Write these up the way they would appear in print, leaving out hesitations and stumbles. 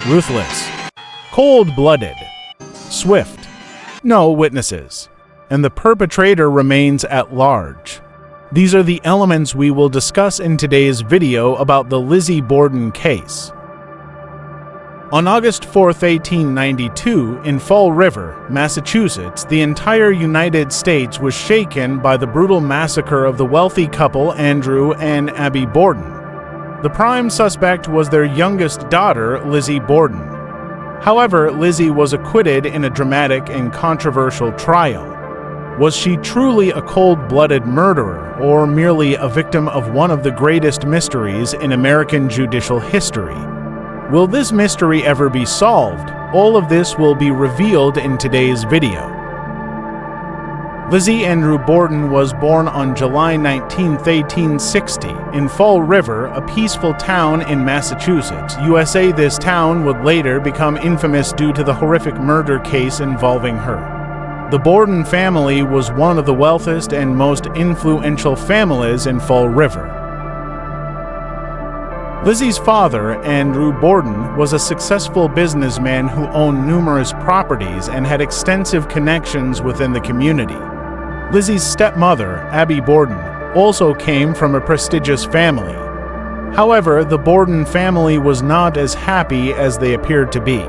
ruthless, cold-blooded, swift, no witnesses, and the perpetrator remains at large. These are the elements we will discuss in today's video about the Lizzie Borden case. On August 4, 1892, in Fall River, Massachusetts, the entire United States was shaken by the brutal massacre of the wealthy couple Andrew and Abby Borden. The prime suspect was their youngest daughter, Lizzie Borden. However, Lizzie was acquitted in a dramatic and controversial trial. Was she truly a cold-blooded murderer, or merely a victim of one of the greatest mysteries in American judicial history? Will this mystery ever be solved? All of this will be revealed in today's video. Lizzie Andrew Borden was born on July 19, 1860, in Fall River, a peaceful town in Massachusetts, USA. This town would later become infamous due to the horrific murder case involving her. The Borden family was one of the wealthiest and most influential families in Fall River. Lizzie's father, Andrew Borden, was a successful businessman who owned numerous properties and had extensive connections within the community. Lizzie's stepmother, Abby Borden, also came from a prestigious family. However, the Borden family was not as happy as they appeared to be.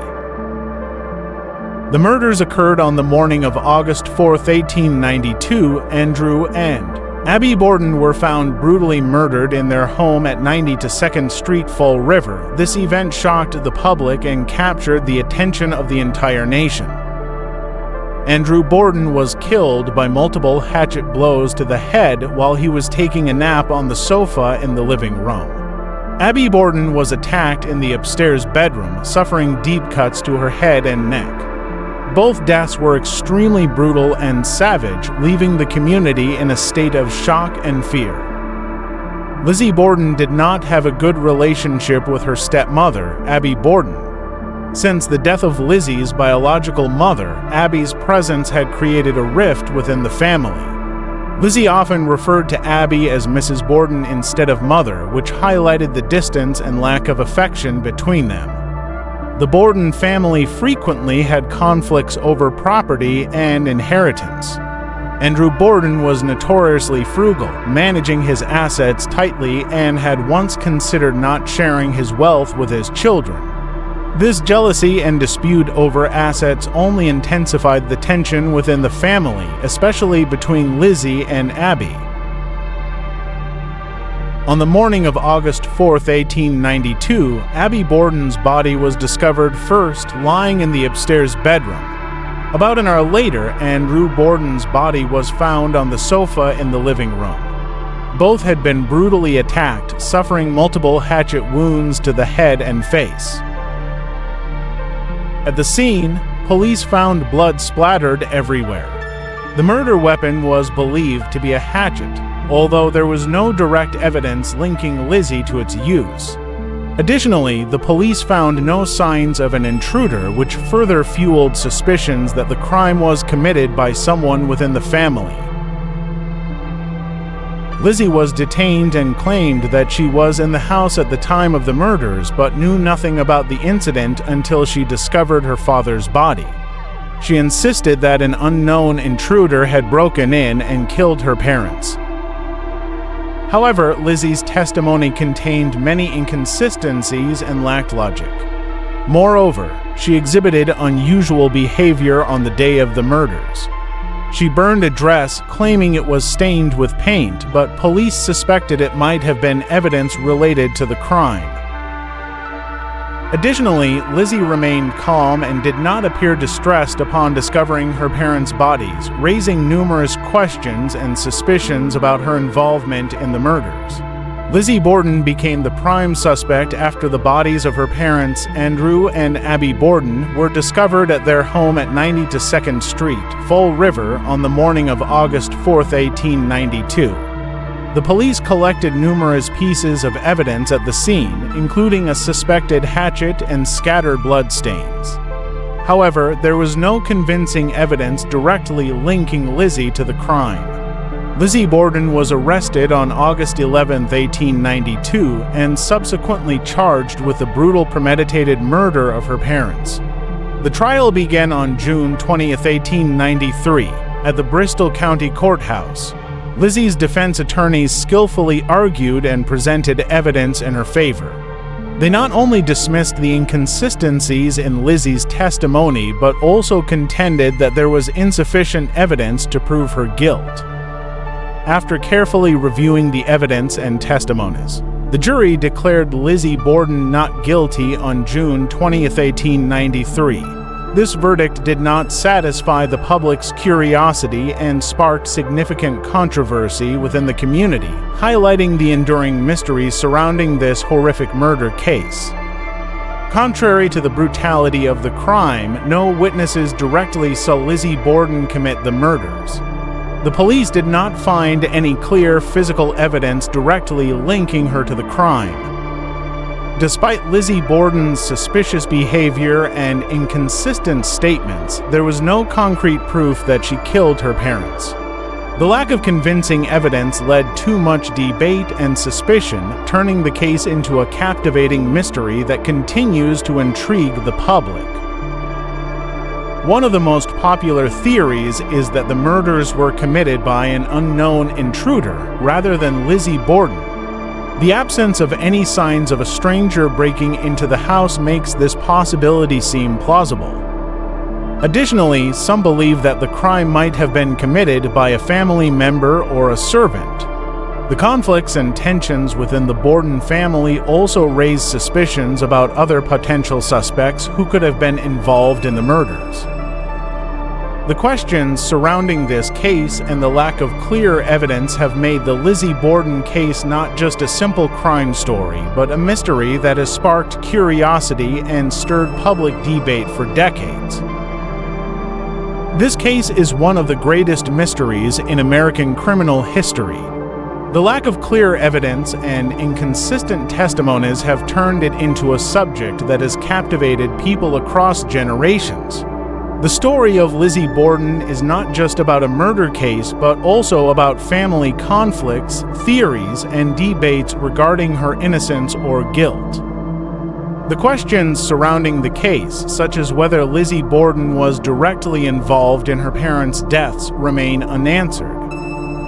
The murders occurred on the morning of August 4, 1892. Andrew and Abby Borden were found brutally murdered in their home at 90 to 2nd Street, Fall River. This event shocked the public and captured the attention of the entire nation. Andrew Borden was killed by multiple hatchet blows to the head while he was taking a nap on the sofa in the living room. Abby Borden was attacked in the upstairs bedroom, suffering deep cuts to her head and neck. Both deaths were extremely brutal and savage, leaving the community in a state of shock and fear. Lizzie Borden did not have a good relationship with her stepmother, Abby Borden. Since the death of Lizzie's biological mother, Abby's presence had created a rift within the family. Lizzie often referred to Abby as Mrs. Borden instead of mother, which highlighted the distance and lack of affection between them. The Borden family frequently had conflicts over property and inheritance. Andrew Borden was notoriously frugal, managing his assets tightly, and had once considered not sharing his wealth with his children. This jealousy and dispute over assets only intensified the tension within the family, especially between Lizzie and Abby. On the morning of August 4, 1892, Abby Borden's body was discovered first lying in the upstairs bedroom. About an hour later, Andrew Borden's body was found on the sofa in the living room. Both had been brutally attacked, suffering multiple hatchet wounds to the head and face. At the scene, police found blood splattered everywhere. The murder weapon was believed to be a hatchet, although there was no direct evidence linking Lizzie to its use. Additionally, the police found no signs of an intruder, which further fueled suspicions that the crime was committed by someone within the family. Lizzie was detained and claimed that she was in the house at the time of the murders, but knew nothing about the incident until she discovered her father's body. She insisted that an unknown intruder had broken in and killed her parents. However, Lizzie's testimony contained many inconsistencies and lacked logic. Moreover, she exhibited unusual behavior on the day of the murders. She burned a dress, claiming it was stained with paint, but police suspected it might have been evidence related to the crime. Additionally, Lizzie remained calm and did not appear distressed upon discovering her parents' bodies, raising numerous questions and suspicions about her involvement in the murders. Lizzie Borden became the prime suspect after the bodies of her parents, Andrew and Abby Borden, were discovered at their home at 90 to 2nd Street, Fall River, on the morning of August 4, 1892. The police collected numerous pieces of evidence at the scene, including a suspected hatchet and scattered bloodstains. However, there was no convincing evidence directly linking Lizzie to the crime. Lizzie Borden was arrested on August 11, 1892, and subsequently charged with the brutal premeditated murder of her parents. The trial began on June 20, 1893, at the Bristol County Courthouse. Lizzie's defense attorneys skillfully argued and presented evidence in her favor. They not only dismissed the inconsistencies in Lizzie's testimony, but also contended that there was insufficient evidence to prove her guilt. After carefully reviewing the evidence and testimonies, the jury declared Lizzie Borden not guilty on June 20, 1893. This verdict did not satisfy the public's curiosity and sparked significant controversy within the community, highlighting the enduring mysteries surrounding this horrific murder case. Contrary to the brutality of the crime, no witnesses directly saw Lizzie Borden commit the murders. The police did not find any clear physical evidence directly linking her to the crime. Despite Lizzie Borden's suspicious behavior and inconsistent statements, there was no concrete proof that she killed her parents. The lack of convincing evidence led to much debate and suspicion, turning the case into a captivating mystery that continues to intrigue the public. One of the most popular theories is that the murders were committed by an unknown intruder rather than Lizzie Borden. The absence of any signs of a stranger breaking into the house makes this possibility seem plausible. Additionally, some believe that the crime might have been committed by a family member or a servant. The conflicts and tensions within the Borden family also raise suspicions about other potential suspects who could have been involved in the murders. The questions surrounding this case and the lack of clear evidence have made the Lizzie Borden case not just a simple crime story, but a mystery that has sparked curiosity and stirred public debate for decades. This case is one of the greatest mysteries in American criminal history. The lack of clear evidence and inconsistent testimonies have turned it into a subject that has captivated people across generations. The story of Lizzie Borden is not just about a murder case, but also about family conflicts, theories, and debates regarding her innocence or guilt. The questions surrounding the case, such as whether Lizzie Borden was directly involved in her parents' deaths, remain unanswered.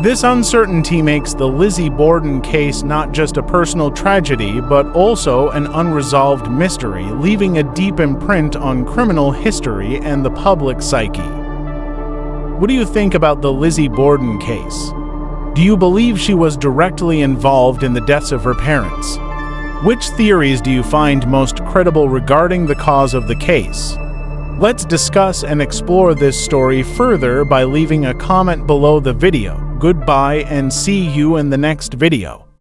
This uncertainty makes the Lizzie Borden case not just a personal tragedy, but also an unresolved mystery, leaving a deep imprint on criminal history and the public psyche. What do you think about the Lizzie Borden case? Do you believe she was directly involved in the deaths of her parents? Which theories do you find most credible regarding the cause of the case? Let's discuss and explore this story further by leaving a comment below the video. Goodbye and see you in the next video.